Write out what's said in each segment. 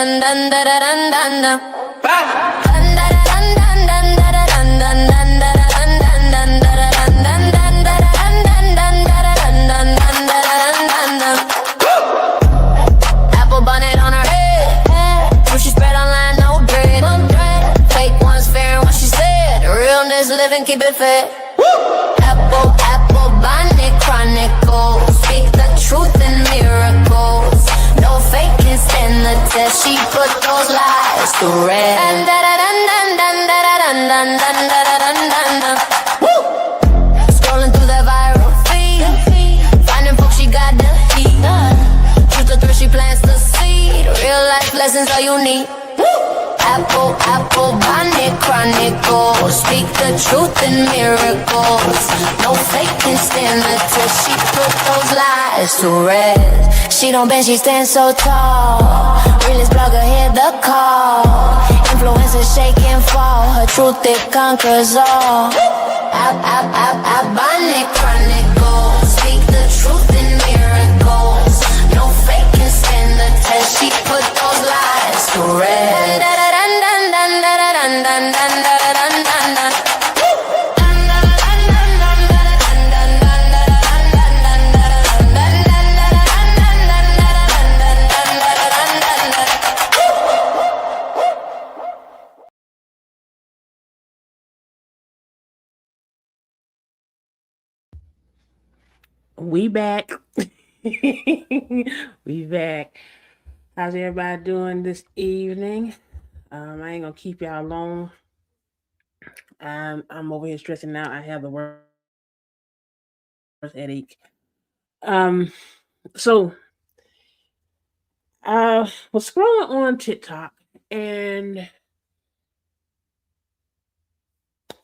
Apple bonnet on her head, sushi spread online, no bread. Fake ones fair in what she said, realness living, keep it fed. AppleBonnetChronicles, speak the truth in miracles. No fake can stand the test, she put those lies to rest. Scrolling through the viral feed, finding folks she got the heat. Truth or threat, she plants the seed. Real life lessons all you need. AppleBonnetChronicles, speak the truth in miracles. No fake can stand the test, she put those lies to rest. She don't bend, she stands so tall. Realest blogger, hear the call. Influencers shake and fall, her truth it conquers all. AppleBonnetChronicles, speak the truth in miracles. No fake can stand the test, she put those lies to rest. We back. We back. How's everybody doing this evening? I ain't gonna keep y'all long. I'm over here stressing out. I have the worst headache. So I was scrolling on TikTok and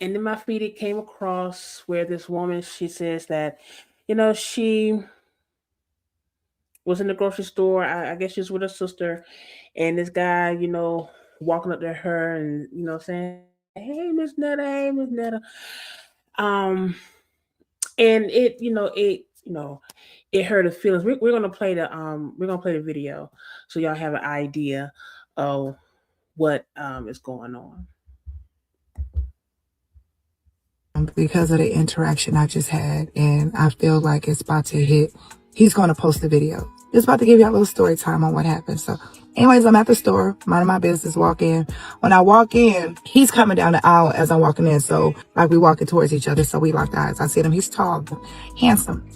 in my feed it came across where this woman, she says that, she was in the grocery store. I guess she was with her sister, and this guy, walking up to her and saying, "Hey, Miss Netta, hey, Miss Netta," and it hurt her feelings. We're gonna play the video so y'all have an idea of what is going on. Because of the interaction I just had, and I feel like it's about to hit. He's going to post the video. Just about to give you a little story time on what happened. So anyways, I'm at the store, minding my business, walk in. When I walk in, he's coming down the aisle as I'm walking in. So like we walking towards each other. So we locked eyes. I see him. He's tall, handsome.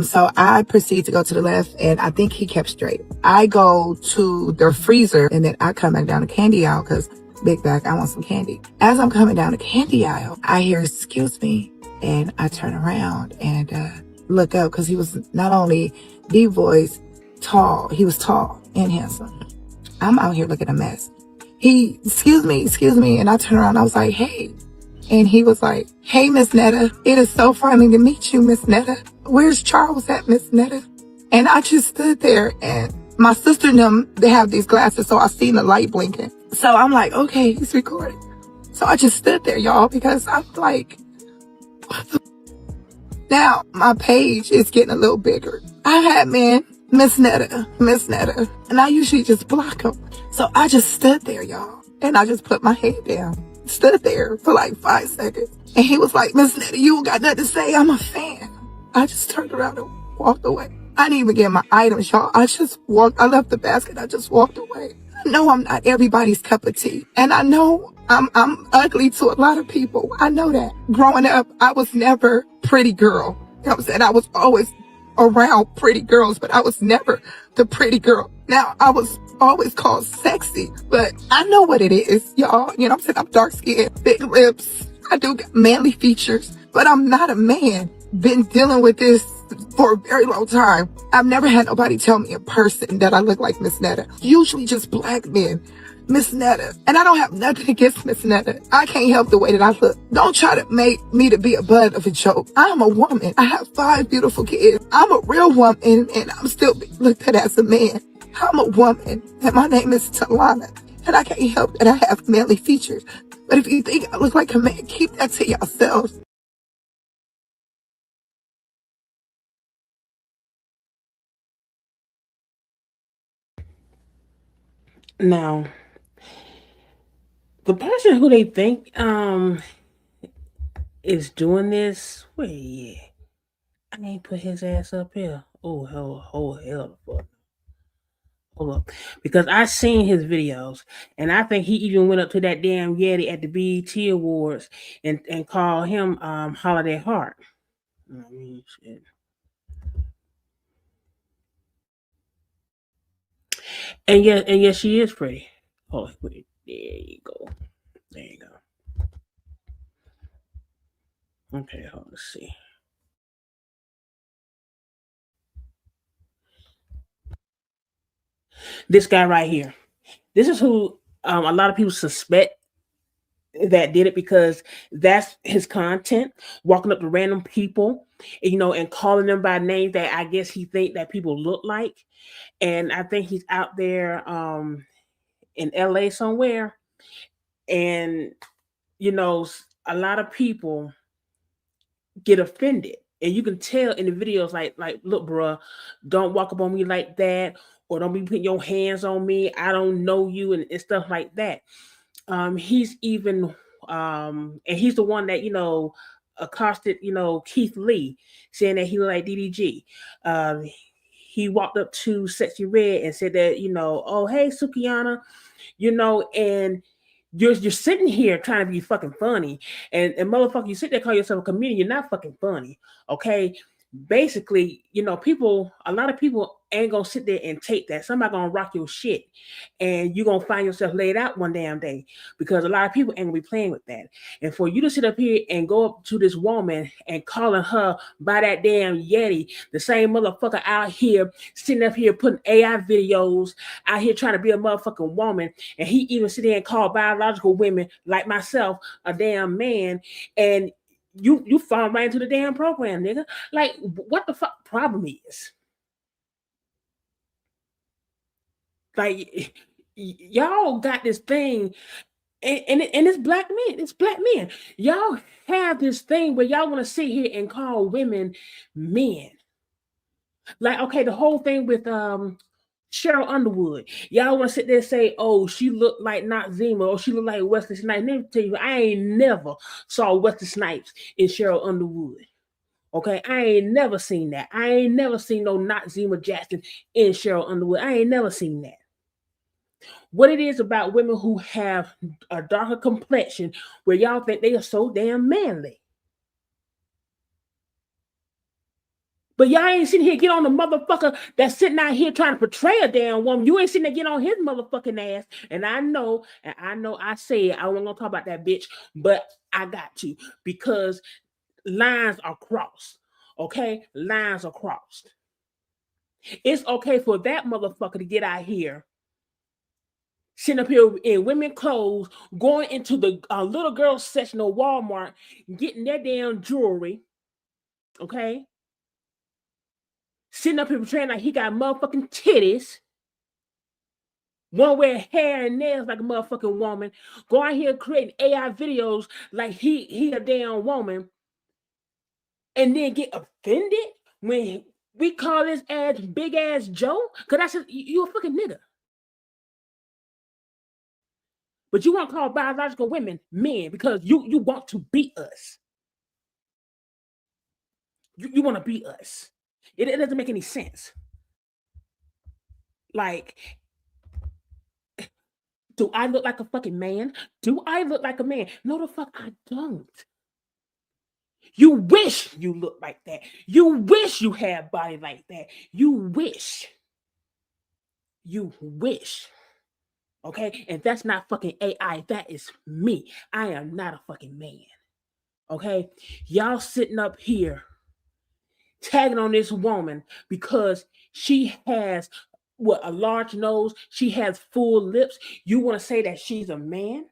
So I proceed to go to the left, and I think he kept straight. I go to the freezer, and then I come back down the candy aisle because big bag, I want some candy. As I'm coming down the candy aisle, I hear, "Excuse me," and I turn around and look up because he was not only the voice tall, he was tall and handsome. I'm out here looking a mess. He, excuse me, and I turn around, I was like, "Hey," and he was like, "Hey, Miss Netta, it is so funny to meet you, Miss Netta. Where's Charles at, Miss Netta?" And I just stood there, and my sister and them, they have these glasses, so I seen the light blinking. So I'm like, okay, he's recording. So I just stood there, y'all, because I'm like, what the? Now my page is getting a little bigger. I had Miss Netta, and I usually just block him. So I just stood there, y'all, and I just put my head down, stood there for like 5 seconds. And he was like, "Miss Netta, you don't got nothing to say. I'm a fan." I just turned around and walked away. I didn't even get my items, y'all. I left the basket. I just walked away. I know I'm not everybody's cup of tea. And I know I'm ugly to a lot of people. I know that. Growing up, I was never pretty girl. You know what I'm saying? I was always around pretty girls, but I was never the pretty girl. Now, I was always called sexy, but I know what it is, y'all. You know what I'm saying? I'm dark skinned, big lips. I do got manly features, but I'm not a man. Been dealing with this for a very long time. I've never had nobody tell me in person that I look like Miss Netta. Usually just black men. Miss Netta. And I don't have nothing against Miss Netta. I can't help the way that I look. Don't try to make me to be a butt of a joke. I'm a woman. I have 5 beautiful kids. I'm a real woman, and I'm still being looked at as a man. I'm a woman, and my name is Talana, and I can't help that I have manly features. But if you think I look like a man, keep that to yourselves. Now, the person who they think is doing this, where he at? I ain't put his ass up here. Oh hell, fuck. Hold up, because I seen his videos, and I think he even went up to that damn Yeti at the BET Awards and called him Holiday Heart. I mean, shit. And yes, she is pretty. Oh, wait, there you go. There you go. Okay, let's see. This guy right here. This is who a lot of people suspect that did it, because that's his content, walking up to random people, and calling them by names that I guess he think that people look like. And I think he's out there in LA somewhere. And a lot of people get offended, and you can tell in the videos, like, look, bruh, don't walk up on me like that, or don't be putting your hands on me, I don't know you, and stuff like that. He's even and he's the one that accosted Keith Lee, saying that he looked like DDG. He walked up to Sexy Red and said that, oh, hey, Sukiana, and you're sitting here trying to be fucking funny, and motherfucker, you sit there, call yourself a comedian, you're not fucking funny, okay? Basically, a lot of people ain't gonna sit there and take that. Somebody gonna rock your shit, and you're gonna find yourself laid out one damn day, because a lot of people ain't gonna be playing with that. And for you to sit up here and go up to this woman and calling her by that damn Yeti, the same motherfucker out here sitting up here putting AI videos out here trying to be a motherfucking woman, and he even sit there and call biological women like myself a damn man, and you fall right into the damn program, nigga. Like, what the fuck problem is? Like, y'all got this thing, and it's black men. It's black men. Y'all have this thing where y'all want to sit here and call women men. Like, okay, the whole thing with Cheryl Underwood. Y'all want to sit there and say, oh, she looked like Noxzema, or she looked like Wesley Snipes. Let me tell you, I ain't never saw Wesley Snipes in Cheryl Underwood. Okay, I ain't never seen that. I ain't never seen no Noxzema Jackson in Cheryl Underwood. I ain't never seen that. What it is about women who have a darker complexion, where y'all think they are so damn manly. But y'all ain't sitting here get on the motherfucker that's sitting out here trying to portray a damn woman. You ain't sitting there get on his motherfucking ass. And I know I said I wasn't gonna talk about that bitch, but I got to, because lines are crossed. Okay? Lines are crossed. It's okay for that motherfucker to get out here, sitting up here in women clothes, going into the little girl section of Walmart, getting their damn jewelry. Okay? Sitting up here portraying like he got motherfucking titties. One wear hair and nails like a motherfucking woman. Go out here creating AI videos like he a damn woman. And then get offended when we call this ass Big Ass Joe. Cause that's just, you a fucking nigga. But you want to call biological women men because you want to beat us. You want to beat us. It doesn't make any sense. Like, do I look like a fucking man? Do I look like a man? No, the fuck I don't. You wish you look like that. You wish you had body like that. You wish. You wish. Okay? And that's not fucking AI. That is me. I am not a fucking man. Okay? Y'all sitting up here tagging on this woman because she has a large nose, she has full lips. You want to say that she's a man?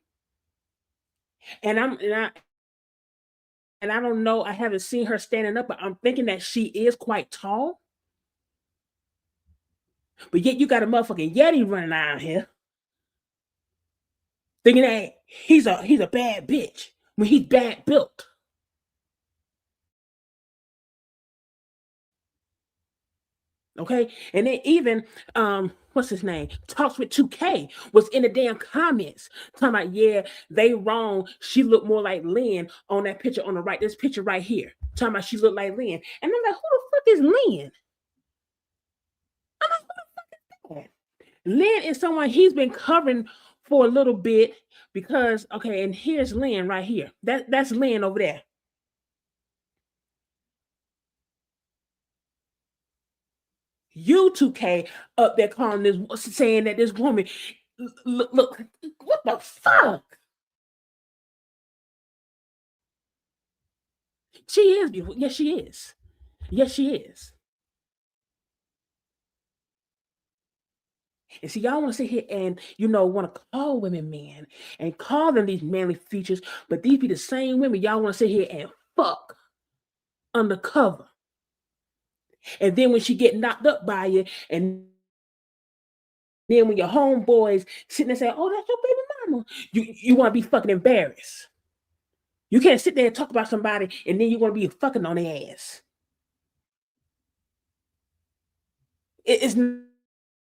And I don't know, I haven't seen her standing up, but I'm thinking that she is quite tall. But yet you got a motherfucking Yeti running around here thinking that he's a bad bitch when he's bad built. Okay. And then even what's his name? Talks with 2K was in the damn comments talking about, yeah, they wrong. She looked more like Lynn on that picture on the right. This picture right here. Talking about she looked like Lynn. And I'm like, who the fuck is Lynn? I'm like, who the fuck is that? Lynn is someone he's been covering for a little bit because okay, and here's Lynn right here. That's Lynn over there. You 2K up there calling this saying that this woman look what the fuck? She is beautiful. Yes, she is. Yes, she is. And see, y'all want to sit here and want to call women men and call them these manly features, but these be the same women y'all want to sit here and fuck undercover. And then when she get knocked up by you, and then when your homeboys sitting there saying, "Oh, that's your baby mama," you want to be fucking embarrassed. You can't sit there and talk about somebody and then you want to be fucking on their ass. It's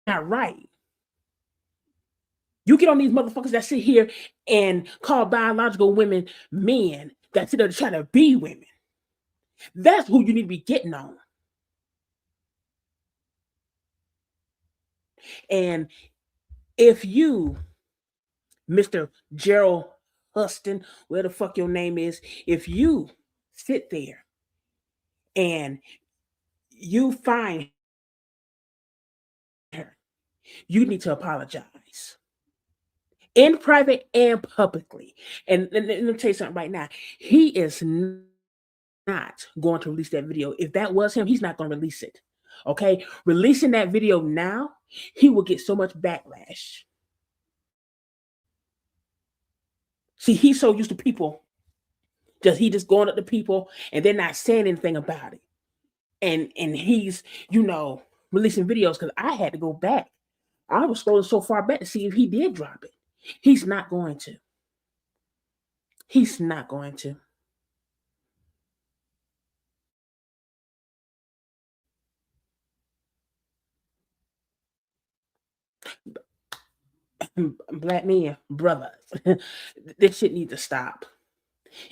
not right. You get on these motherfuckers that sit here and call biological women men that sit there to try to be women. That's who you need to be getting on. And if you, Mr. Gerald Huston, where the fuck your name is, if you sit there and you find her, you need to apologize in private and publicly. And let me tell you something right now. He is not going to release that video. If that was him, he's not going to release it. Okay? Releasing that video now, he will get so much backlash. See, he's so used to people just going up to people and they're not saying anything about it. And he's, releasing videos because I had to go back. I was scrolling so far back to see if he did drop it. He's not going to. He's not going to. Black men, brothers, this shit needs to stop.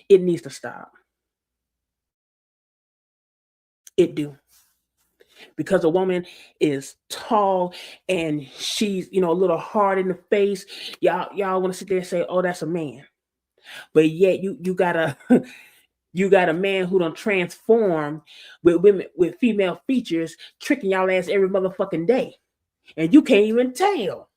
It needs to stop. It do. Because a woman is tall and she's, a little hard in the face. Y'all want to sit there and say, "Oh, that's a man." But yet you got a you got a man who don't transform with women with female features, tricking y'all ass every motherfucking day. And you can't even tell.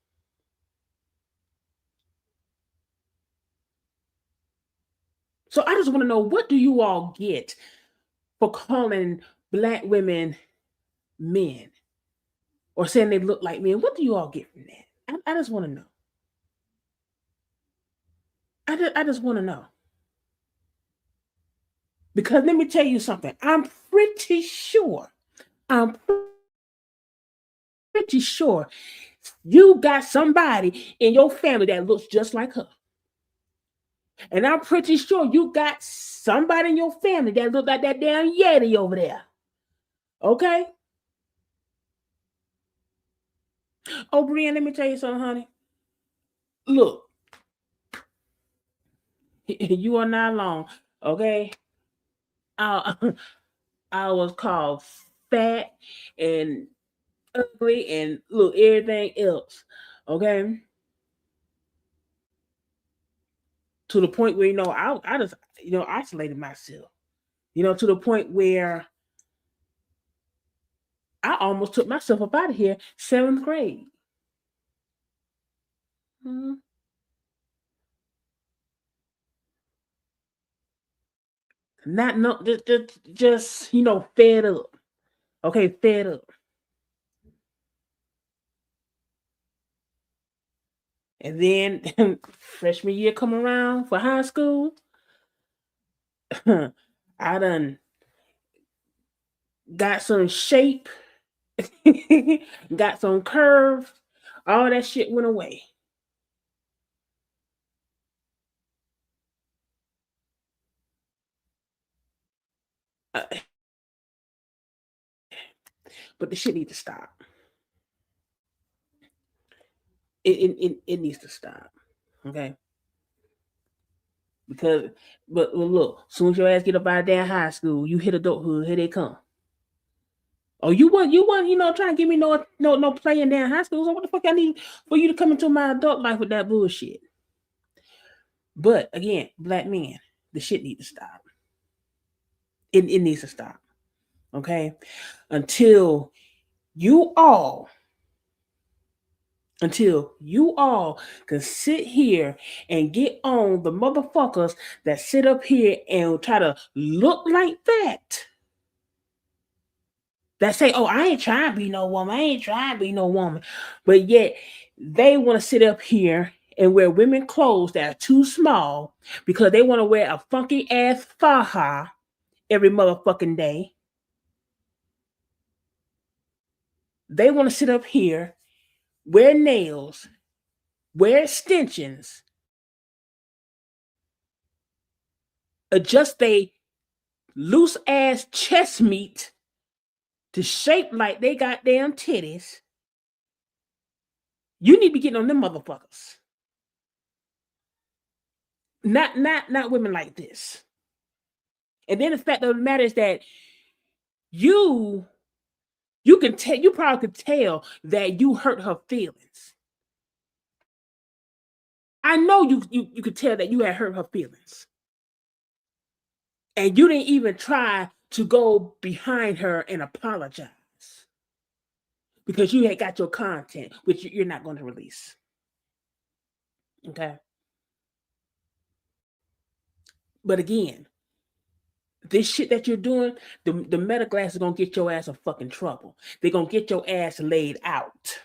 So I just want to know, what do you all get for calling black women men or saying they look like men? What do you all get from that? I just want to know. I just want to know. Because let me tell you something. I'm pretty sure you got somebody in your family that looks just like her. And I'm pretty sure you got somebody in your family that looks like that damn Yeti over there. Okay? Oh, Brian, let me tell you something, honey. Look, you are not alone. Okay? I, I was called fat and ugly and look, everything else. Okay? To the point where, I just, isolated myself. To the point where I almost took myself up out of here, 7th grade. Mm-hmm. Not no, just fed up. Okay, fed up. And then freshman year come around for high school, I done got some shape, got some curve, all that shit went away. But the shit needs to stop. It needs to stop. Okay. Because, but look, as soon as your ass get up out of damn high school, you hit adulthood, here they come. Oh, you want, trying to give me no play in damn high school. So what the fuck I need for you to come into my adult life with that bullshit? But again, black men, the shit needs to stop. It needs to stop. Okay? Until you all can sit here and get on the motherfuckers that sit up here and try to look like that. That say, oh, I ain't trying to be no woman. But yet they want to sit up here and wear women clothes that are too small because they want to wear a funky ass faja every motherfucking day. They want to sit up here, wear nails, wear extensions, adjust they loose ass chest meat to shape like they goddamn titties. You need to be getting on them motherfuckers. Not women like this. And then the fact of the matter is that you can tell, you probably could tell that you hurt her feelings. I know you could tell that you had hurt her feelings. And you didn't even try to go behind her and apologize. Because you had got your content, which you're not going to release. Okay? But again, this shit that you're doing, the meta glass is going to get your ass in fucking trouble. They're going to get your ass laid out.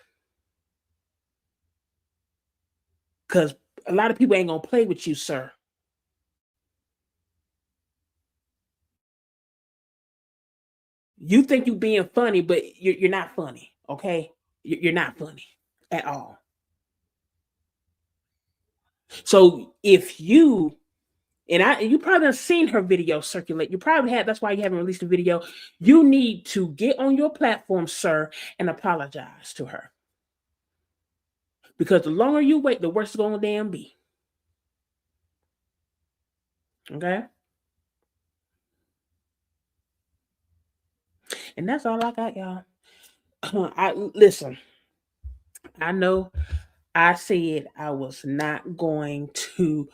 Because a lot of people ain't going to play with you, sir. You think you being funny, but you're not funny, okay? You're not funny at all. So if you, and you probably have seen her video circulate. You probably have. That's why you haven't released a video. You need to get on your platform, sir, and apologize to her. Because the longer you wait, the worse it's going to damn be. Okay? And that's all I got, y'all. Listen, I know I said I was not going to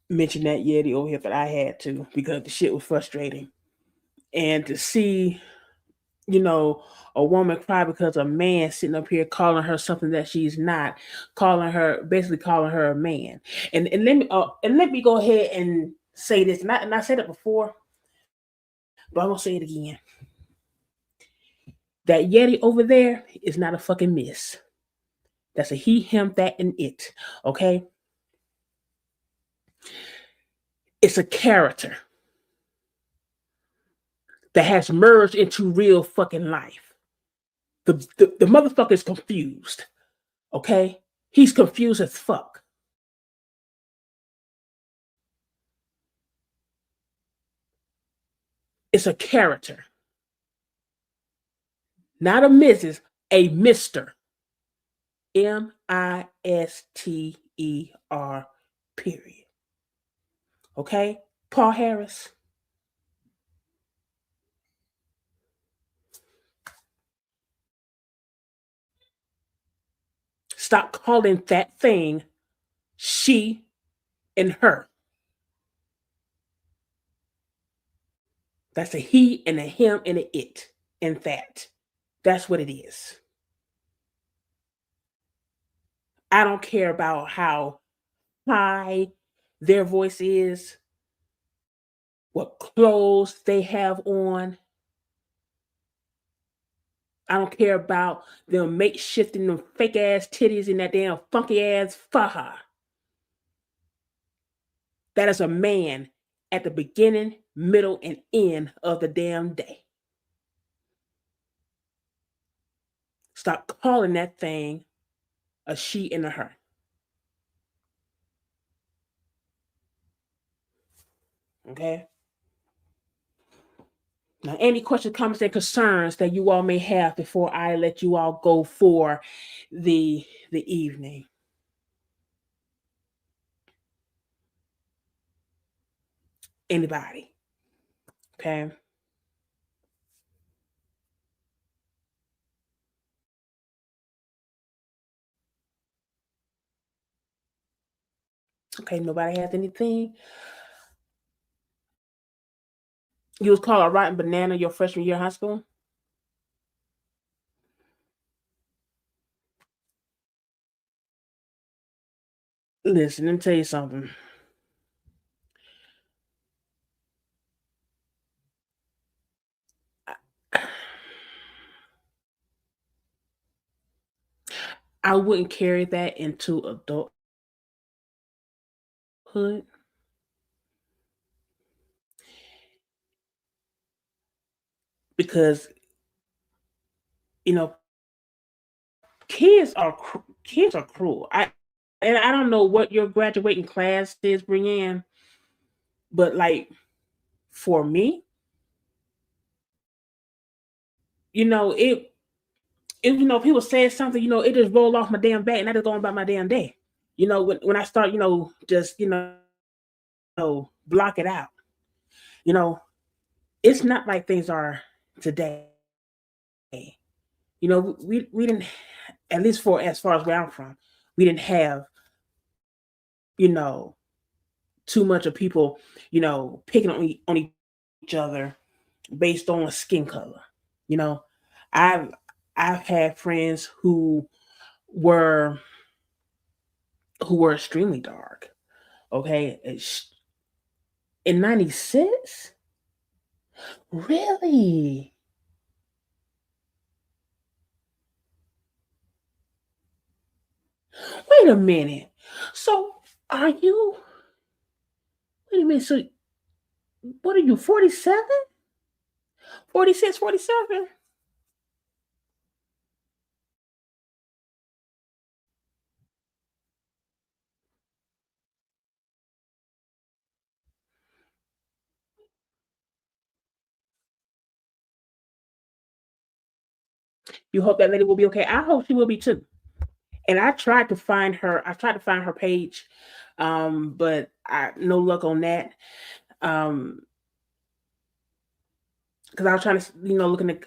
mention that Yeti over here, but I had to because the shit was frustrating. And to see, a woman cry because a man sitting up here calling her something that she's not, basically calling her a man. And let me go ahead and say this. And I said it before, but I'm gonna say it again. That Yeti over there is not a fucking miss. That's a he, him, that, and it. Okay? It's a character that has merged into real fucking life. The motherfucker is confused. Okay? He's confused as fuck. It's a character. Not a Mrs., a Mr. Mister, period. Okay? Paul Harris. Stop calling that thing she and her. That's a he and a him and a it and that. That's what it is. I don't care about how high their voice is, what clothes they have on. I don't care about them makeshifting them fake ass titties in that damn funky ass faja. That is a man at the beginning, middle, and end of the damn day. Stop calling that thing a she and a her. Okay? Now, any questions, comments, and concerns that you all may have before I let you all go for the evening? Anybody? Okay. Okay, nobody has anything. You was called a rotten banana your freshman year of high school? Listen, let me tell you something. I wouldn't carry that into adulthood because you know kids are cruel. I don't know what your graduating classes bring in, but like for me, it people say something, it just roll off my damn back and I just go on about my damn day. When I start, just block it out. You know, it's not like things are today. We didn't, at least for as far as where I'm from, we didn't have, you know, too much of people, picking on each other based on skin color. You know, I've I've had friends were who were extremely dark. Okay, in '96, really? Wait a minute. So are you? Wait a minute. So what are you? 47? 46, 47? You hope that lady will be okay. I hope she will be too. And I tried to find her. I tried to find her page, but no luck on that. Because I was trying to, looking at.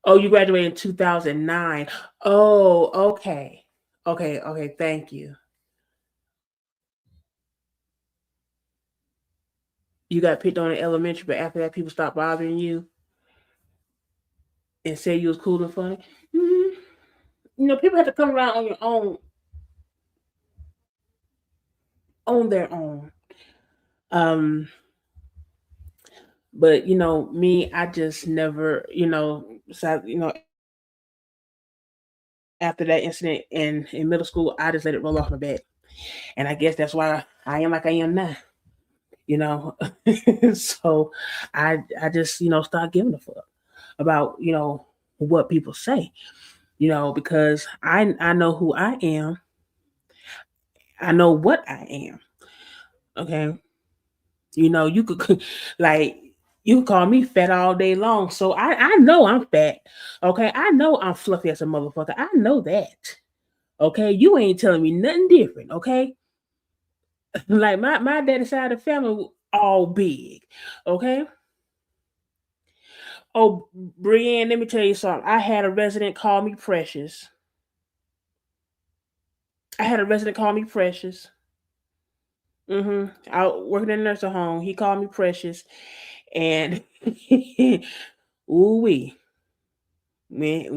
Oh, you graduated in 2009. Oh, okay, okay. Thank you. You got picked on in elementary, but after that, people stopped bothering you and say you was cool and funny. Mhm. People have to come around on your own, on their own. Um, but me, I just never, besides, after that incident in middle school, I just let it roll off my back, and I guess that's why I am like I am now. You know, so I just start giving a fuck about what people say. Because I know who I am. I know what I am. Okay. You could like you can call me fat all day long. So I know I'm fat. Okay. I know I'm fluffy as a motherfucker. I know that. Okay. You ain't telling me nothing different. Okay. Like my daddy side of the family all big. Okay. Oh, Brienne, let me tell you something. I had a resident call me precious. I had a resident call me precious. I working in a nursing home. He called me precious. And ooh wee. When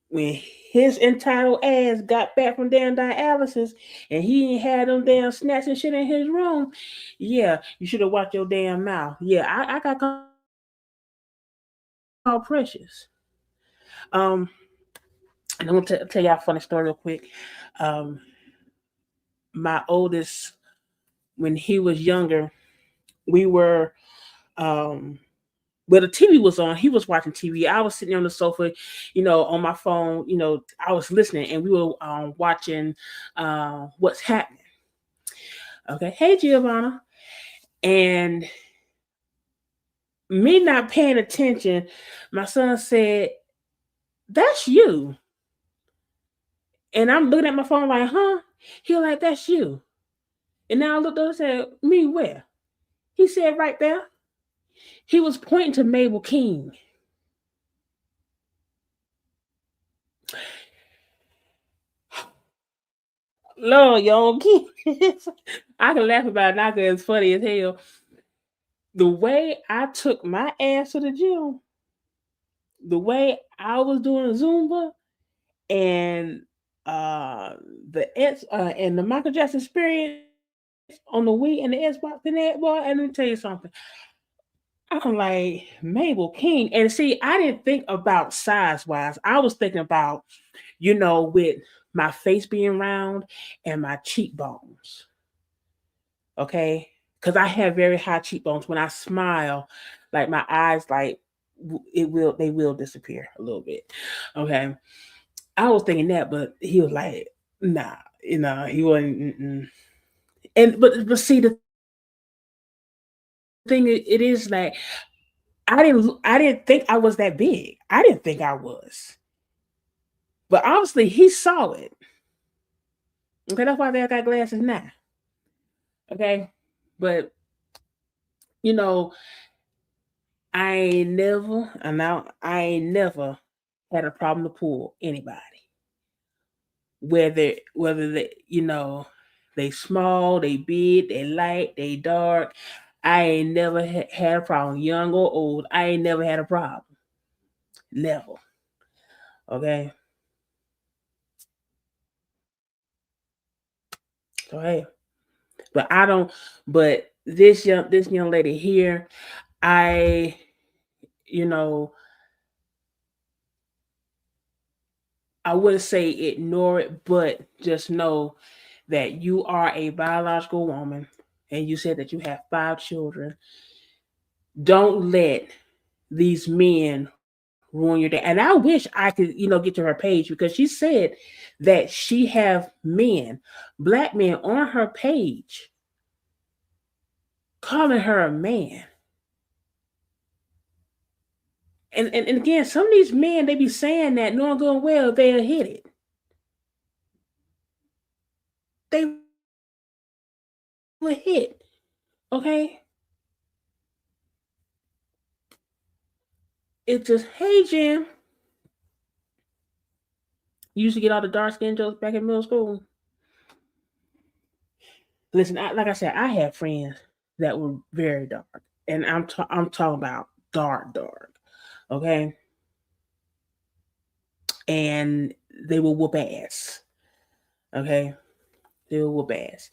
when his entitled ass got back from damn dialysis and he ain't had them damn snacks and shit in his room, yeah, you should have watched your damn mouth. Yeah, I got called precious. And I'm gonna tell y'all a funny story real quick. Um, my oldest, when he was younger, we were well, the TV was on. He was watching TV. I was sitting on the sofa, on my phone. I was listening, and we were watching What's Happening. Okay, hey Giovanna, And me not paying attention, my son said, "That's you." And I'm looking at my phone like, "Huh?" He like, "That's you." And now I looked up and said, "Me where?" He said, "Right there." He was pointing to Mabel King. Lord, y'all, I can laugh about it now because it's funny as hell. The way I took my ass to the gym, the way I was doing Zumba, and the Michael Jackson experience on the Wii and the Xbox and that, boy, and let me tell you something. I'm like, Mabel King. And see, I didn't think about size wise. I was thinking about, with my face being round and my cheekbones. Okay. Because I have very high cheekbones. When I smile, like my eyes, like they will disappear a little bit. Okay. I was thinking that, but he was like, nah, he wasn't. Mm-mm. And but see, the thing it is like I didn't think I was that big. I didn't think I was, but obviously he saw it. Okay, that's why they got glasses now. Okay, but you know, I ain't never had a problem to pull anybody, whether they small, they big, they light, they dark. I ain't never had a problem, young or old. I ain't never had a problem. Never. Okay. So hey, but I don't. But this young lady here, I, you know, I wouldn't say ignore it, but just know that you are a biological woman, and you said that you have 5 children. Don't let these men ruin your day. And I wish I could, get to her page because she said that she have black men on her page calling her a man. And again, some of these men, they be saying that knowing good and well they'll hit it. They will hit. Okay? It's just, hey Jim. You used to get all the dark skin jokes back in middle school. Listen, like I said, I had friends that were very dark. And I'm talking about dark. Okay? And they will whoop ass. Okay? They will whoop ass.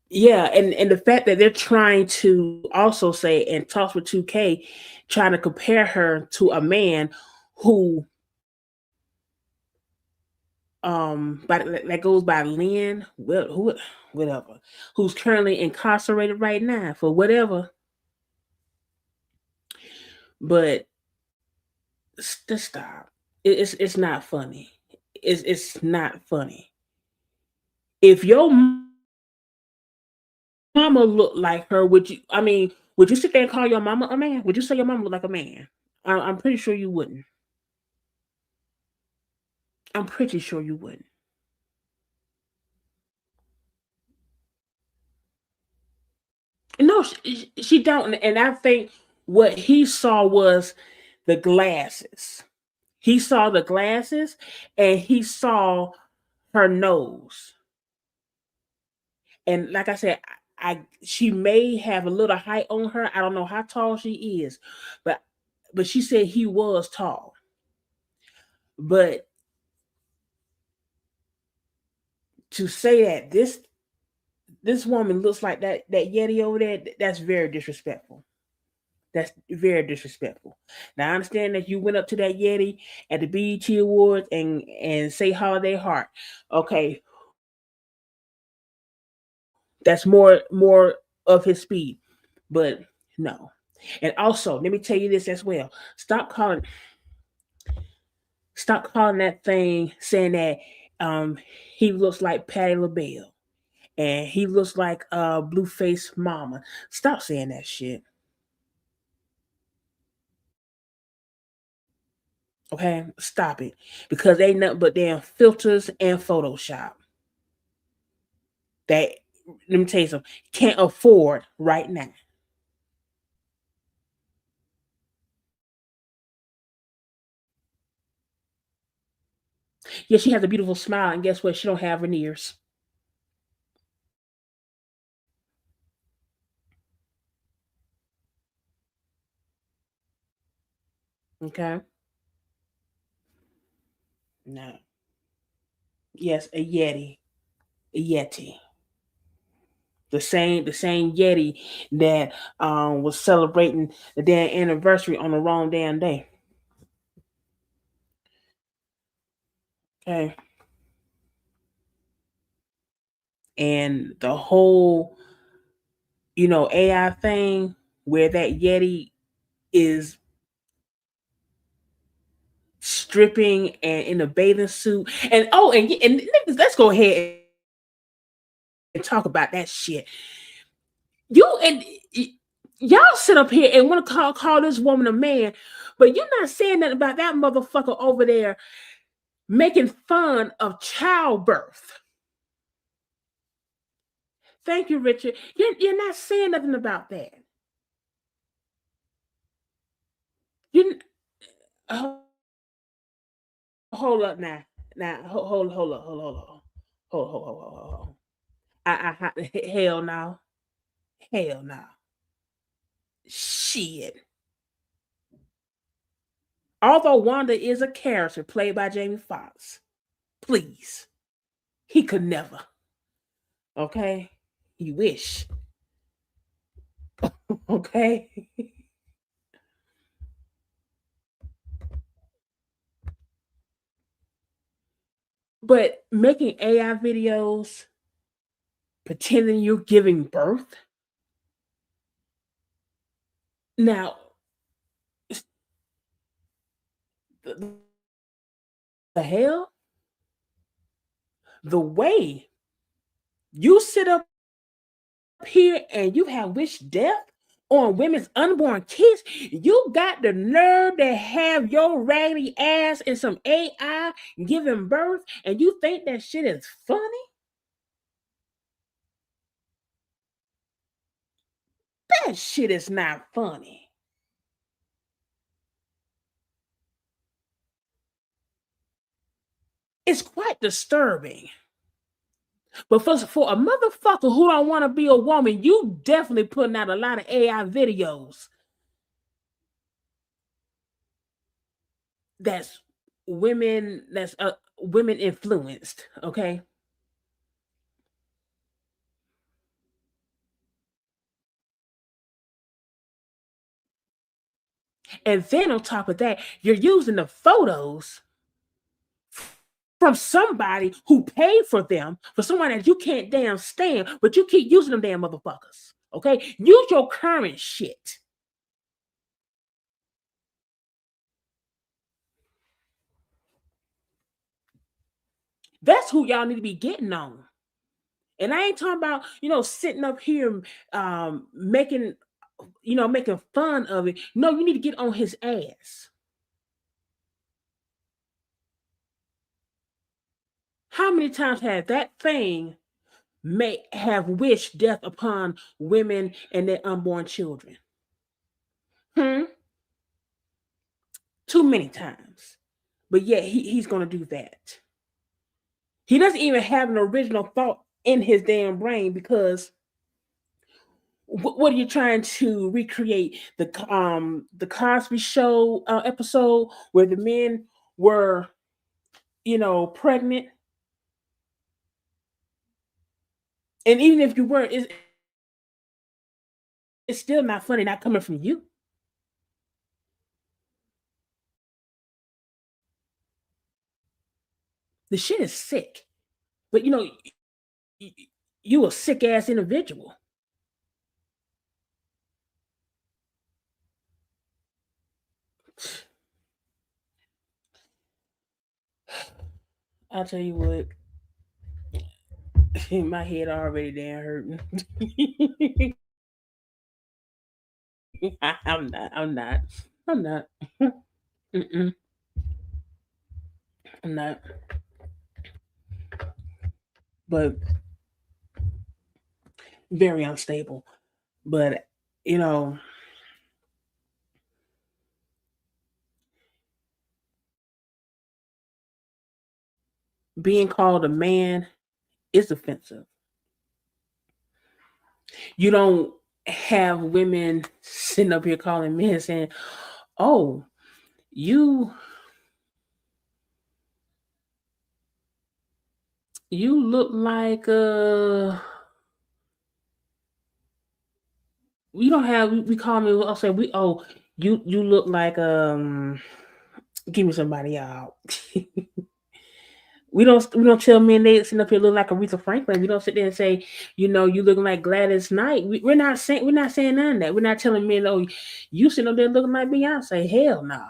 Yeah, and the fact that they're trying to also say and talk with 2K, trying to compare her to a man who that goes by Lynn, whatever, who's currently incarcerated right now for whatever. But just stop. It's not funny. It's not funny. If your mama looked like her, would you? I mean, would you sit there and call your mama a man? Would you say your mama looked like a man? I'm pretty sure you wouldn't. I'm pretty sure you wouldn't. No, she don't. And I think what he saw was the glasses. He saw the glasses, and he saw her nose. And like I said, she may have a little height on her. I don't know how tall she is, but she said he was tall. But to say that this woman looks like that Yeti over there, that's very disrespectful. That's very disrespectful. Now I understand that you went up to that Yeti at the BET Awards and say holiday heart. Okay, that's more of his speed. But no. And also, let me tell you this as well. Stop calling that thing saying that um he looks like Patti LaBelle. and he looks like a blue faced mama. Stop saying that shit. Okay, stop it, because they nothing but damn filters and Photoshop. That, let me tell you something, can't afford right now. Yeah, she has a beautiful smile, and guess what? She don't have veneers. Okay, no, yes, a Yeti, the same Yeti that was celebrating the damn anniversary on the wrong damn day. Okay, and the whole AI thing where that Yeti is stripping and in a bathing suit, and niggas, let's go ahead and talk about that shit. You and y'all sit up here and want to call this woman a man, but you're not saying nothing about that motherfucker over there making fun of childbirth. Thank you, Richard. You're not saying nothing about that. You hold up now. Now hold up, hold. Hell no, hell no, shit. Although Wanda is a character played by Jamie Foxx, please, he could never. Okay, you wish. Okay, but making AI videos pretending you're giving birth. Now, the, the hell, the way you sit up here and you have wished death on women's unborn kids, you got the nerve to have your raggedy ass in some AI giving birth, and you think that shit is funny? That shit is not funny. It's quite disturbing. But for a motherfucker who don't want to be a woman, you definitely putting out a lot of AI videos that's women influenced, okay? And then on top of that, you're using the photos from somebody who paid for them, for someone that you can't damn stand, but you keep using them damn motherfuckers. Okay? Use your current shit. That's who y'all need to be getting on. And I ain't talking about, sitting up here making fun of it. No, you need to get on his ass. How many times has that thing may have wished death upon women and their unborn children? Hmm? Too many times. But yeah, he's gonna do that. He doesn't even have an original thought in his damn brain, because what are you trying to recreate? The Cosby Show episode where the men were, pregnant, and even if you weren't, it's still not funny, not coming from you. The shit is sick. But y- you a sick ass individual. I'll tell you what. My head already damn hurting. I'm not. I'm not. I'm not. Mm-mm, I'm not. But very unstable. But you know, being called a man is offensive. You don't have women sitting up here calling men saying, "Oh, you you look like we don't have we call me I'll say we oh you look like give me somebody out." We don't tell men they sitting up here looking like Aretha Franklin. We don't sit there and say, you looking like Gladys Knight. We're not saying none of that. We're not telling men, oh, you sitting up there looking like Beyonce. Hell no.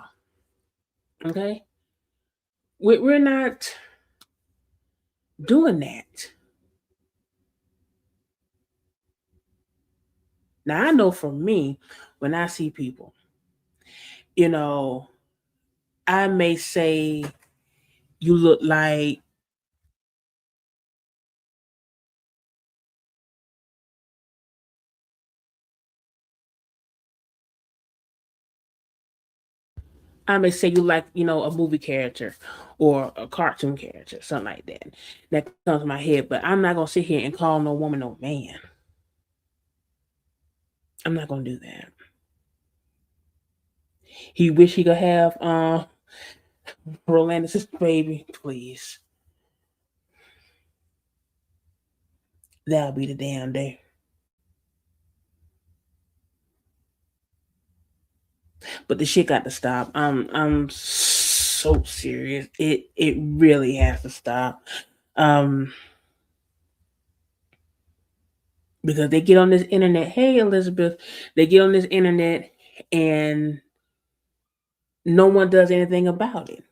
Okay, we're not doing that. Now I know for me, when I see people, you know, I may say you look like I may say you like, a movie character or a cartoon character, something like that. That comes to my head, but I'm not gonna sit here and call no woman no man. I'm not gonna do that. He wish he could have Rolandis' baby, please. That'll be the damn day. But the shit got to stop. I'm so serious. It really has to stop. Um because they get on this internet. Hey Elizabeth, they get on this internet and no one does anything about it.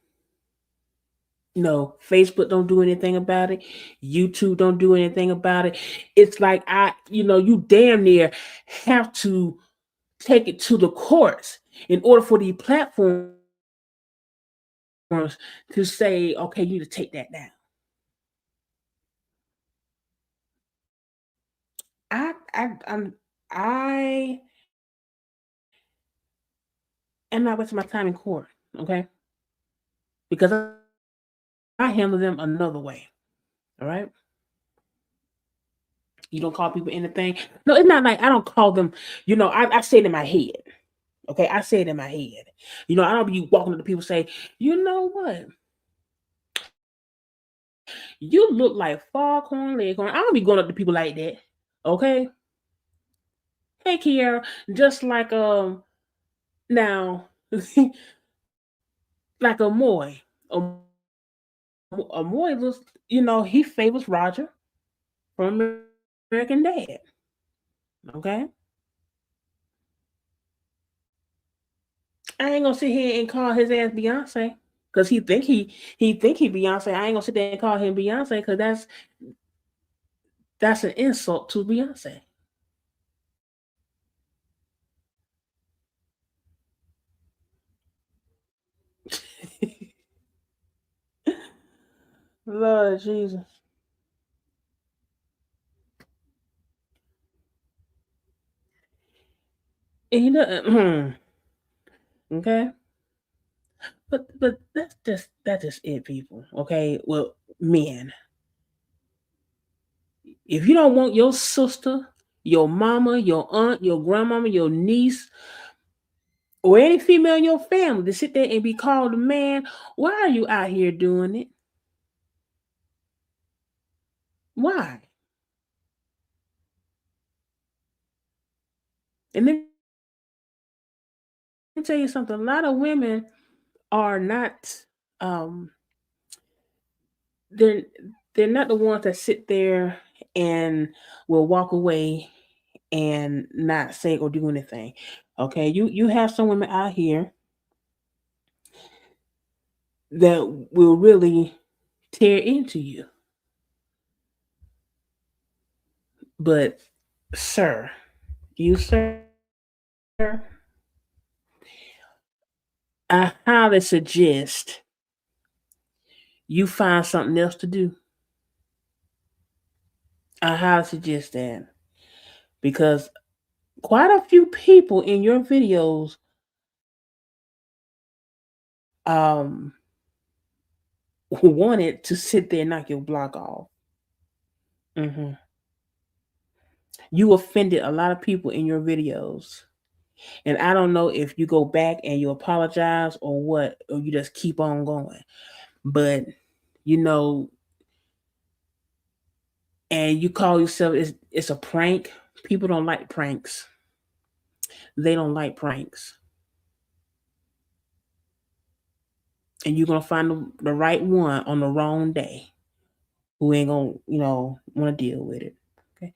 No, Facebook don't do anything about it. YouTube don't do anything about it. It's like you damn near have to take it to the courts in order for the platforms to say, okay, you need to take that down. I'm I am not wasting my time in court, okay? Because I handle them another way. All right. You don't call people anything. No, it's not like I don't call them, I say it in my head. Okay, I say it in my head. I don't be walking up to people say, you know what? You look like Foghorn Leghorn. I don't be going up to people like that. Okay. Hey Kiara, just like now like a Moy. A Moy looks, he favors Roger from American Dad. Okay. I ain't gonna sit here and call his ass Beyonce. Cause he think he Beyonce. I ain't gonna sit there and call him Beyonce because that's an insult to Beyonce. Lord Jesus. And okay. But that's just it, people. Okay. Well, men, if you don't want your sister, your mama, your aunt, your grandmama, your niece, or any female in your family to sit there and be called a man, why are you out here doing it? Why? And let me tell you something. A lot of women are not um they're they're not the ones that sit there and will walk away and not say or do anything. Okay, you have some women out here that will really tear into you. But, sir, sir, I highly suggest you find something else to do. I highly suggest that because quite a few people in your videos um wanted to sit there and knock your block off. hmm You offended a lot of people in your videos. And I don't know if you go back and you apologize or what, or you just keep on going. But, you know, and you call yourself, it's a prank. People don't like pranks. They don't like pranks. And you're going to find the right one on the wrong day who ain't going to, want to deal with it. Okay.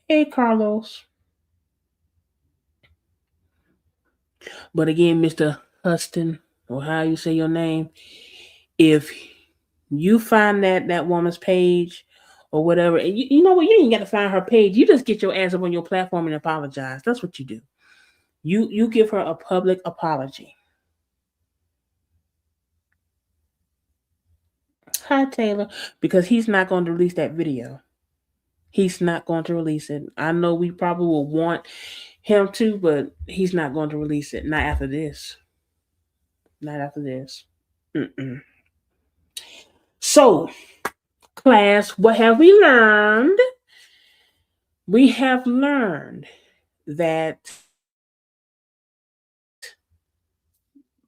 Hey, Carlos. But again, Mr. Huston, or how you say your name, if you find that woman's page or whatever, and you know what, you ain't got to find her page. You just get your ass up on your platform and apologize. That's what you do. You give her a public apology. Hi, Taylor, because he's not going to release that video. He's not going to release it. I know we probably will want him to, but he's not going to release it. Not after this. Not after this. Mm-mm. So, class, what have we learned? We have learned that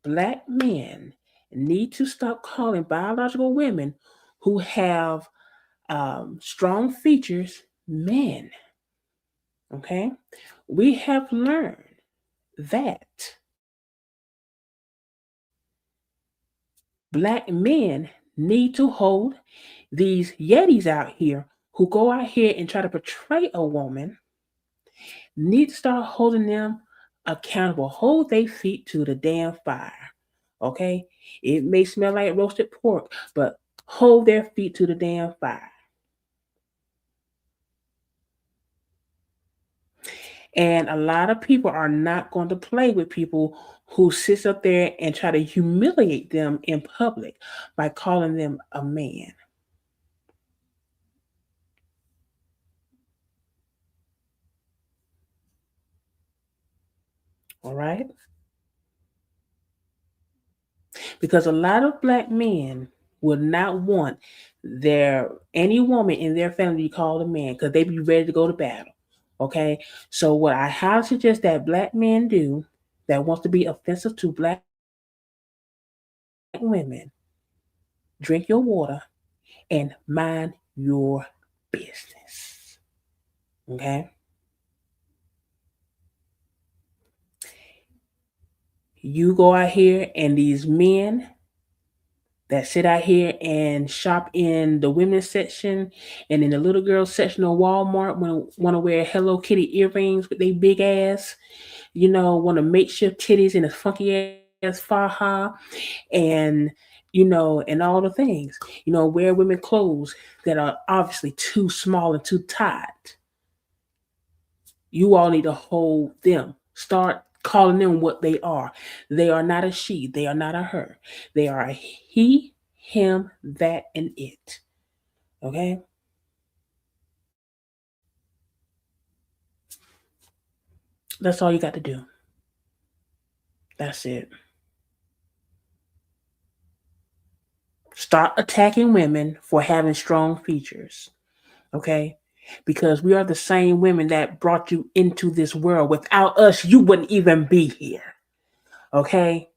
Black men need to stop calling biological women who have strong features men. Okay? We have learned that Black men need to hold these yetis out here who go out here and try to portray a woman, need to start holding them accountable. Hold their feet to the damn fire. Okay? It may smell like roasted pork, but hold their feet to the damn fire. And a lot of people are not going to play with people who sits up there and try to humiliate them in public by calling them a man. All right? Because a lot of Black men would not want any woman in their family to be called a man because they be ready to go to battle. Okay? So what I highly suggest that Black men do that wants to be offensive to Black women, drink your water and mind your business. Okay? You go out here and these men that sit out here and shop in the women's section and in the little girl section of Walmart want to wear Hello Kitty earrings with their big ass, want to makeshift titties and a funky ass faja and, and all the things, wear women clothes that are obviously too small and too tight. You all need to hold them. Start calling them what they are. They are not a she. They are not a her. They are a he, him, that, and it. Okay? That's all you got to do. That's it. Start attacking women for having strong features. Okay? Because we are the same women that brought you into this world. Without us, you wouldn't even be here. Okay?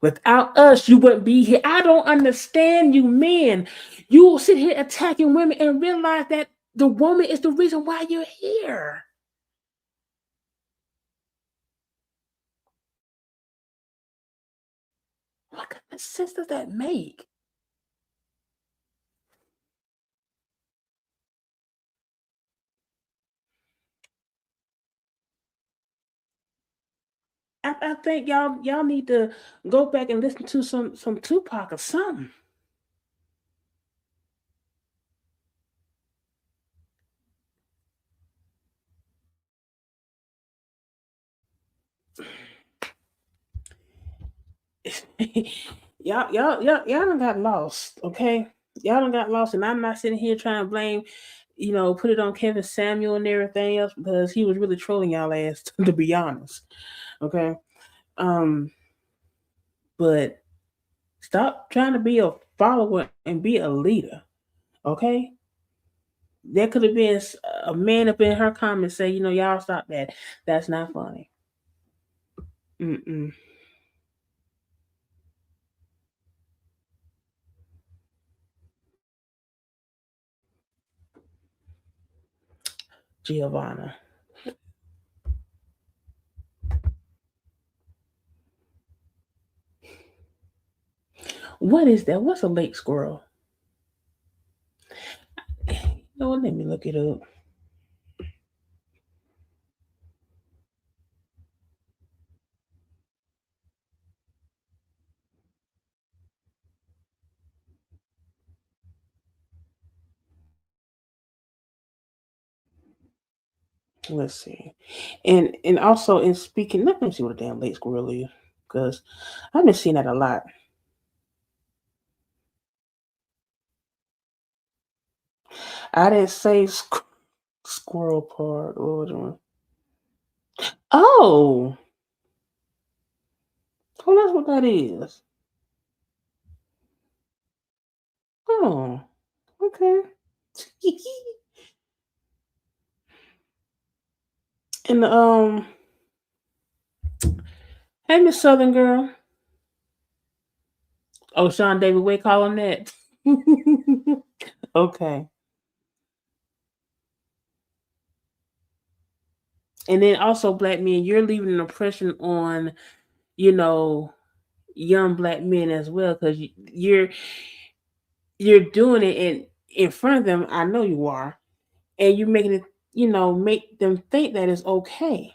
Without us, you wouldn't be here. I don't understand you men. You will sit here attacking women and realize that the woman is the reason why you're here. What kind of sense does that make? I think y'all need to go back and listen to some Tupac or something. y'all done got lost, okay? Y'all done got lost, and I'm not sitting here trying to blame, put it on Kevin Samuel and everything else because he was really trolling y'all ass, to be honest. Okay. But stop trying to be a follower and be a leader. Okay? There could have been a man up in her comments say, y'all stop that. That's not funny. Mm-mm. Giovanna. What is that? What's a lake squirrel? Let me look it up. Let's see. And also in speaking, let me see what a damn late squirrel is. Because I've been seeing that a lot. I didn't say squirrel part. What was it? Oh, that's what that is. Oh, okay. And hey, Miss Southern Girl. Oh, Sean David Way call him that. Okay. And then also, black men, you're leaving an impression on, you know, young black men as well, because you're doing it in front of them. I know you are, and you're making it, make them think that it's okay.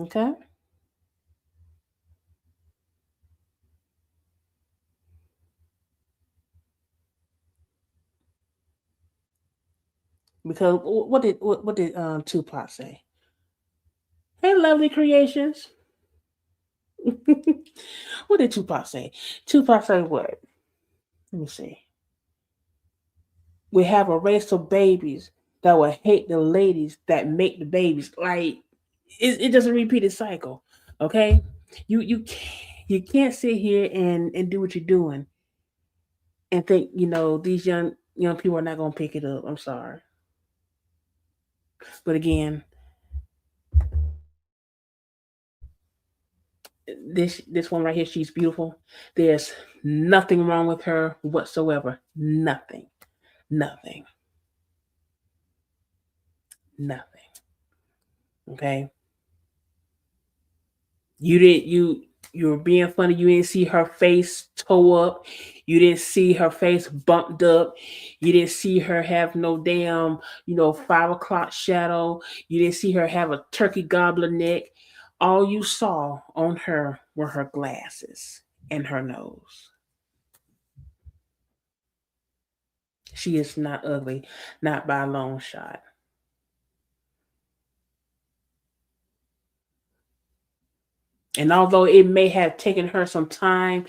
Okay. Because what did Tupac say? Hey, lovely creations. What did Tupac say? Tupac said what? Let me see. We have a race of babies that will hate the ladies that make the babies. Like it doesn't repeat its cycle. Okay, you can't sit here and do what you're doing and think these young people are not gonna pick it up. I'm sorry, but again, this one right here, she's beautiful. There's nothing wrong with her whatsoever. Nothing. Nothing. Nothing. Okay. You were being funny. You didn't see her face toe up. You didn't see her face bumped up. You didn't see her have no damn 5 o'clock shadow. You didn't see her have a turkey gobbler neck. All you saw on her were her glasses and her nose. She is not ugly, not by a long shot. And although it may have taken her some time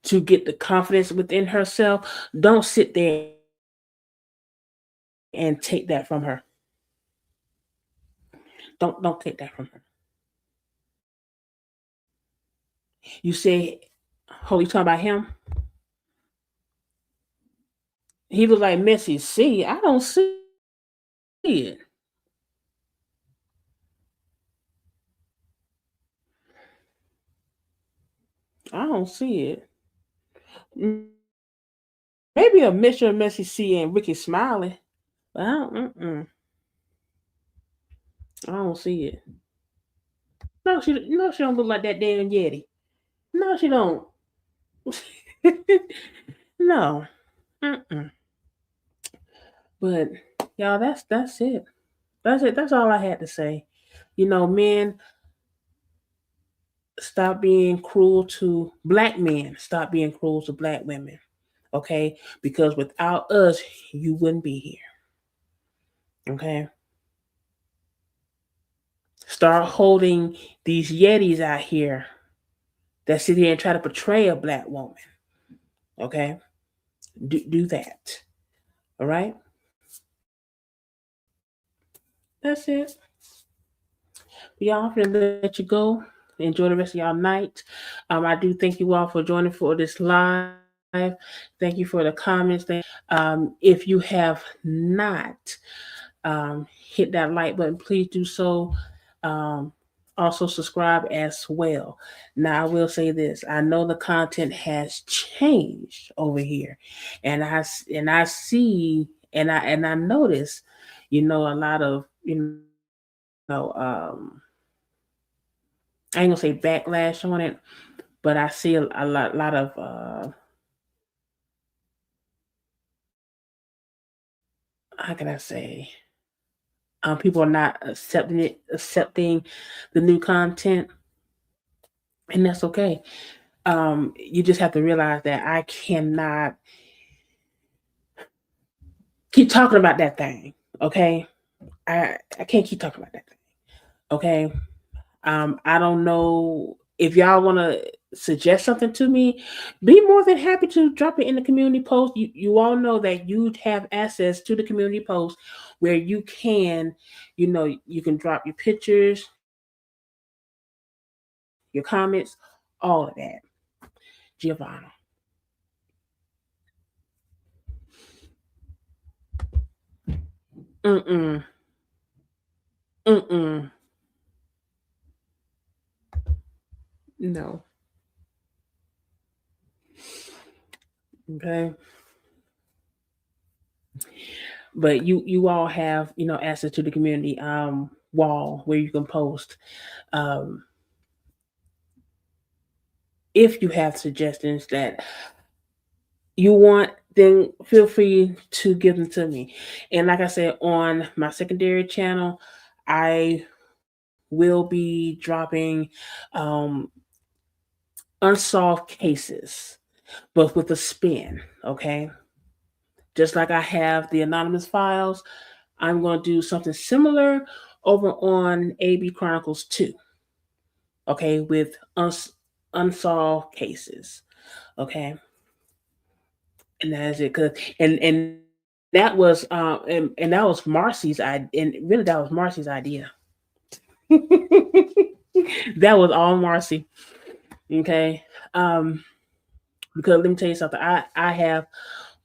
to get the confidence within herself, don't sit there and take that from her. Don't take that from her. You say, "Oh, you talking about him? He was like Messi. See, I don't see it. I don't see it. Maybe a mixture of Messi C and Ricky Smiley. But I don't see it. No, she don't look like that damn Yeti. No, she don't. No. Mm-mm. But y'all, that's it. That's it. That's all I had to say. Men, stop being cruel to black men. Stop being cruel to black women. Okay? Because without us, you wouldn't be here. Okay? start holding these yetis out here that sit here and try to portray a black woman. Okay, do that. All right, that's it. Y'all, I'm gonna let you go. Enjoy the rest of y'all night. I do thank you all for joining for this live. Thank you for the comments. If you have not hit that like button, please do so. Um, also subscribe as well. Now I will say this: I know the content has changed over here, and I see and I notice, a lot of I ain't gonna say backlash on it, but I see a lot of how can I say people are not accepting the new content, and that's okay. You just have to realize that I cannot keep talking about that thing. Okay, I can't keep talking about that thing. Okay, I don't know if y'all want to suggest something to me. Be more than happy to drop it in the community post. You all know that you have access to the community post where you can, you can drop your pictures, your comments, all of that. Giovanna. Mm-mm. Mm-mm. No. Okay. But you all have, access to the community wall where you can post. Um if you have suggestions that you want, then feel free to give them to me. And like I said, on my secondary channel, I will be dropping um, unsolved cases, but with a spin. Okay, just like I have the anonymous files, I'm going to do something similar over on AB Chronicles 2. Okay, with unsolved cases. Okay, and that's it. And that was and that was Marcy's idea, and really that was Marcy's idea. That was all Marcy. Okay, because let me tell you something. I have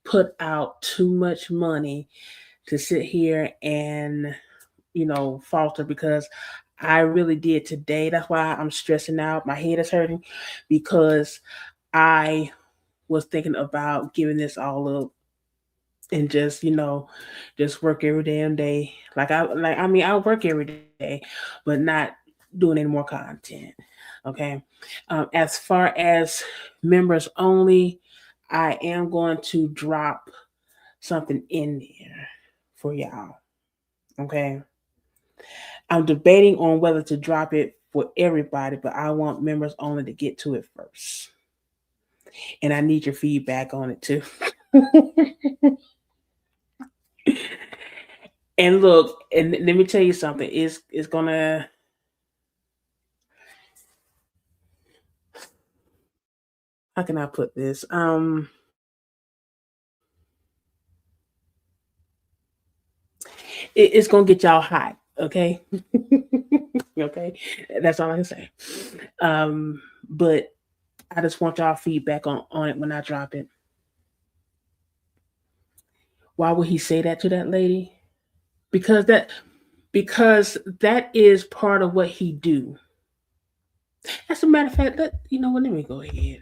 put out too much money to sit here and falter, because I really did today. That's why I'm stressing out. My head is hurting because I was thinking about giving this all up and just work every damn day. I work every day, but not doing any more content. Okay. As far as members only, I am going to drop something in there for y'all. Okay. I'm debating on whether to drop it for everybody, but I want members only to get to it first. And I need your feedback on it too. And look, and let me tell you something. It's gonna. How can I put this? It's gonna get y'all hot. Okay. Okay. That's all I can say. But I just want y'all feedback on it when I drop it. Why would he say that to that lady? Because that is part of what he do. As a matter of fact, you know what? Let me go ahead.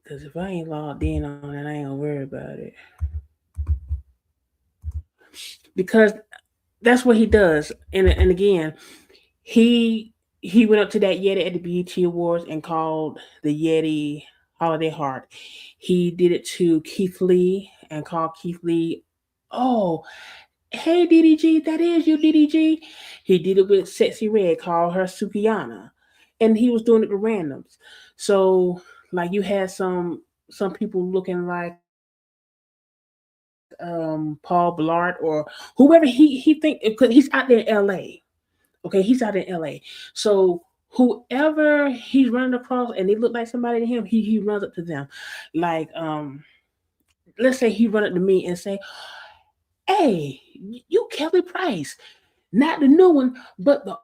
Because if I ain't logged in on it, I ain't gonna worry about it. Because that's what he does. And again, he went up to that Yeti at the BET Awards and called the Yeti Holiday Heart. He did it to Keith Lee and called Keith Lee, oh, hey DDG, that is you, DDG. He did it with Sexy Red, called her Sukiyana. And he was doing it to randoms. So like you had some people looking like Paul Blart or whoever he think, because he's out there in LA. Okay, he's out in LA. So whoever he's running across and they look like somebody to him, he runs up to them. Like let's say he run up to me and say, "Hey, you Kelly Price, not the new one, but the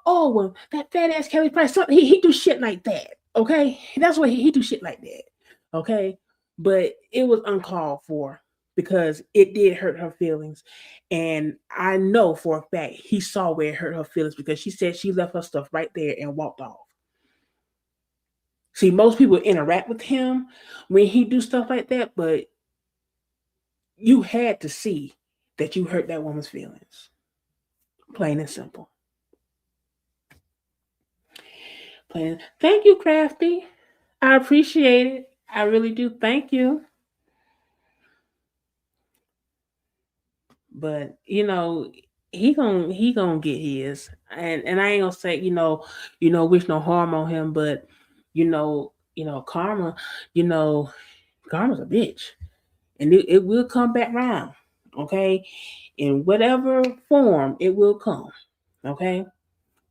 old one, that fat ass Kelly Price." Something he do shit like that. Okay, that's what he do shit like that. Okay, but it was uncalled for because it did hurt her feelings, and I know for a fact he saw where it hurt her feelings because she said she left her stuff right there and walked off. See, most people interact with him when he do stuff like that, but you had to see that you hurt that woman's feelings. Plain and simple. Plain. Thank you, Crafty. I appreciate it. I really do. Thank you. But he gonna get his, and I ain't gonna say wish no harm on him, but karma, karma's a bitch, and it will come back round, okay, in whatever form it will come, okay,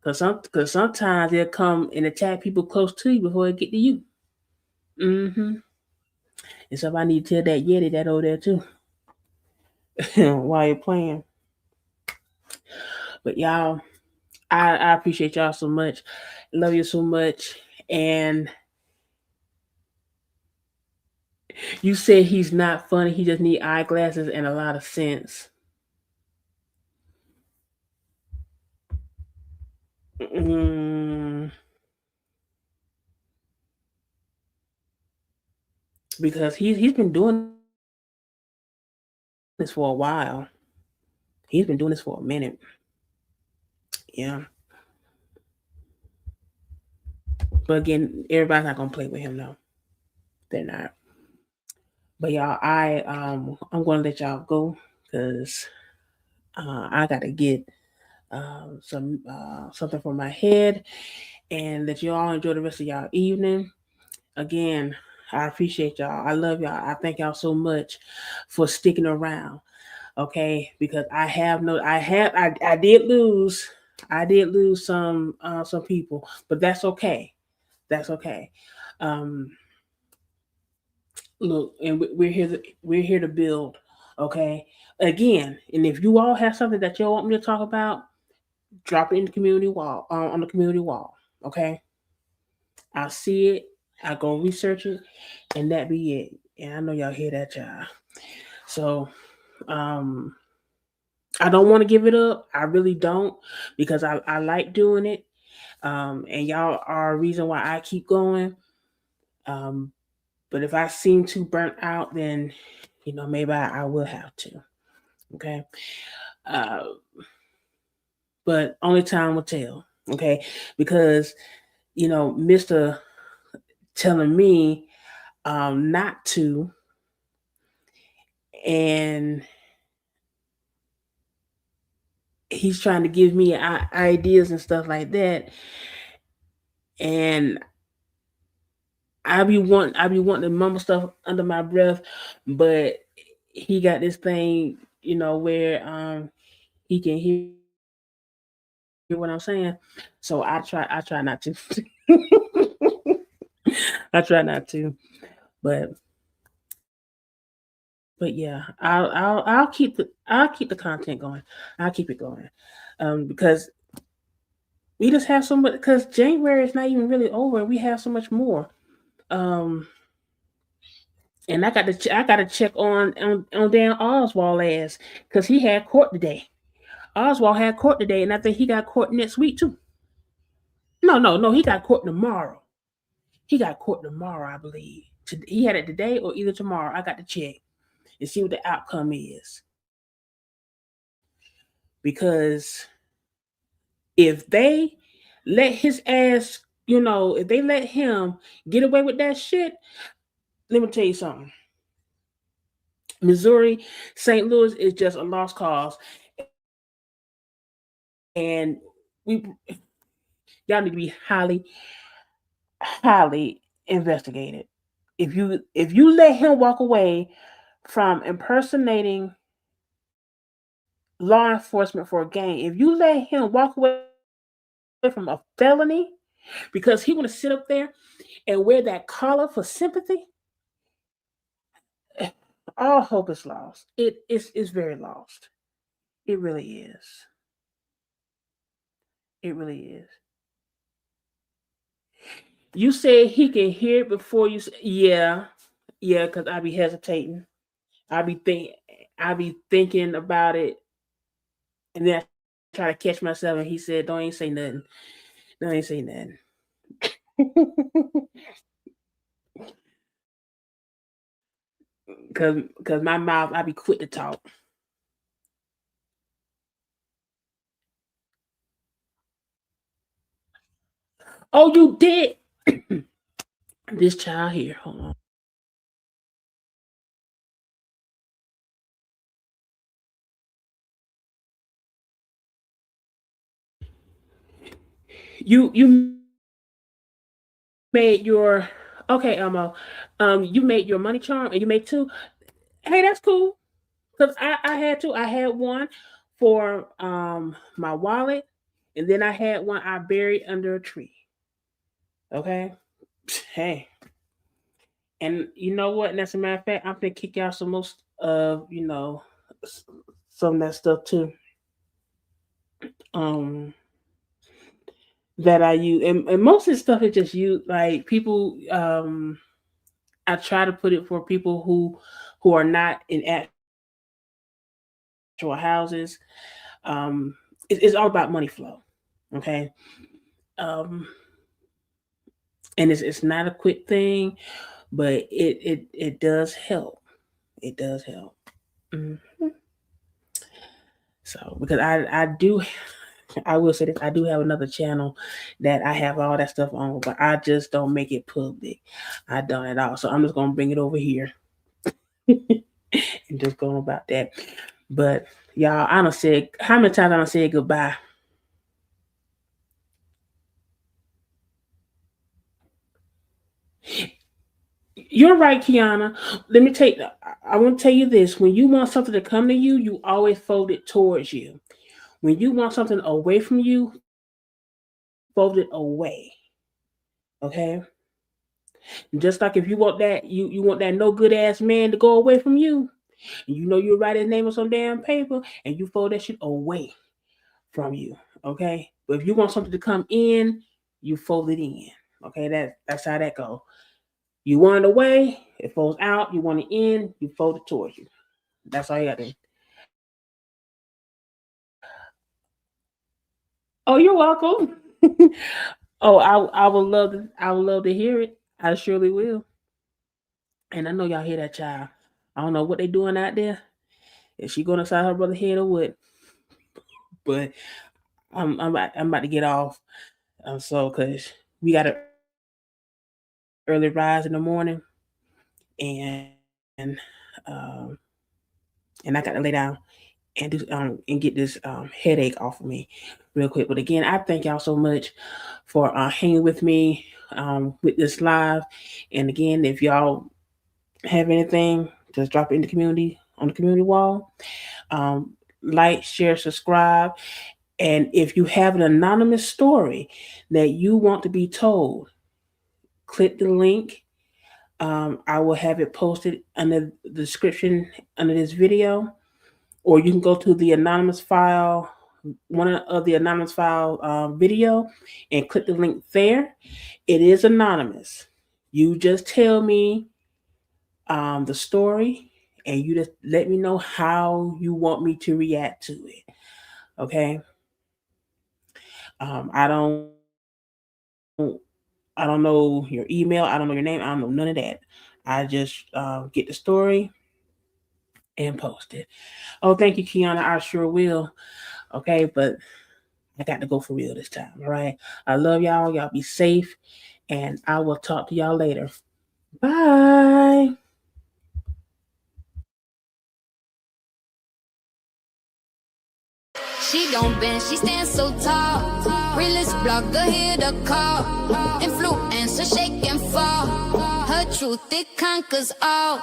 because sometimes it'll come and attack people close to you before it get to you. Mm-hmm. And so I need to tell that Yeti that over there too while you're playing. But y'all, I appreciate y'all so much. Love you so much. And you said he's not funny. He just need eyeglasses and a lot of sense. Mm, because he's been doing this for a while. He's been doing this for a minute. Yeah. But again, everybody's not gonna play with him though. They're not. But y'all, I'm gonna let y'all go because I gotta get something for my head, and let you all enjoy the rest of y'all evening. Again, I appreciate y'all. I love y'all. I thank y'all so much for sticking around. Okay, because I did lose. I did lose some people, but that's okay. That's okay. Um, Look, and we're here to build. Okay, again, and if you all have something that you all want me to talk about, drop it in the community wall on the community wall. Okay, I'll see it. I go research it, and that be it. And I know y'all hear that, y'all. So, I don't want to give it up. I really don't, because I like doing it. And y'all are a reason why I keep going. Um, but if I seem too burnt out, then maybe I will have to. Okay. Uh, but only time will tell. Okay, because Mr. telling me not to, and he's trying to give me ideas and stuff like that, and I be wanting to mumble stuff under my breath, but he got this thing, where he can hear what I'm saying. So I try not to. I try not to, but yeah, I'll keep the content going. I'll keep it going, because we just have so much. Because January is not even really over. We have so much more. And I got to check on Dan Oswald ass, because he had court today. Oswald had court today, and I think he got court next week too. No, he got court tomorrow. He got court tomorrow, I believe. He had it today or either tomorrow. I got to check and see what the outcome is. Because if they let his ass, if they let him get away with that shit, let me tell you something. Missouri, St. Louis is just a lost cause. And y'all need to be highly, highly investigated. If you let him walk away from impersonating law enforcement for a gang. If you let him walk away from a felony because he want to sit up there and wear that collar for sympathy, all hope is lost. It's very lost. It really is. It really is. You said he can hear it before you say, yeah, because I be hesitating. I be thinking about it, and then I try to catch myself. And he said, "Don't ain't say nothing. Don't ain't say nothing." Cause my mouth, I be quick to talk. Oh, you did. This child here. Hold on. You made your okay, Elmo. You made your money charm, and you made two. Hey, that's cool. Cause I had two. I had one for my wallet, and then I had one I buried under a tree. Okay. Hey, and you know what? And as a matter of fact, I'm gonna kick out some most of some of that stuff too. Um, that I use, and most of the stuff is just you like people. I try to put it for people who are not in actual houses. It's all about money flow. Okay. Um, and it's not a quick thing, but it does help. It does help. Mhm. So because I do I will say this, I do have another channel that I have all that stuff on, but I just don't make it public. I don't at all. So I'm just gonna bring it over here and just go about that. But y'all, I don't say how many times I don't say goodbye. You're right, Kiana. Let me take. I want to tell you this: when you want something to come to you, you always fold it towards you. When you want something away from you, fold it away. Okay. Just like if you want that, you want that no good ass man to go away from you, and you know you write his name on some damn paper, and you fold that shit away from you. Okay. But if you want something to come in, you fold it in. Okay. That's how that goes. You want it away, it folds out. You want it in, you fold it towards you. That's all you got to do. Oh, you're welcome. Oh, I would love to hear it. I surely will. And I know y'all hear that child. I don't know what they doing out there. Is she going inside her brother's head or what? But I'm about to get off. So because we got an early rise in the morning, and um, and I got to lay down and do and get this headache off of me real quick. But again, I thank y'all so much for hanging with me with this live. And again, if y'all have anything, just drop it in the community on the community wall. Like, share, subscribe. And if you have an anonymous story that you want to be told, click the link. I will have it posted under the description under this video, or you can go to the anonymous file, one of the anonymous file video, and click the link there. It is anonymous. You just tell me the story, and you just let me know how you want me to react to it. Okay. I don't know your email. I don't know your name. I don't know none of that. I just get the story and post it. Oh, thank you, Kiana. I sure will. Okay, but I got to go for real this time. All right. I love y'all. Y'all be safe. And I will talk to y'all later. Bye. She don't bend, she stands so tall. Realest blogger, hear the call. Influencer, shake and fall. Her truth, it conquers all.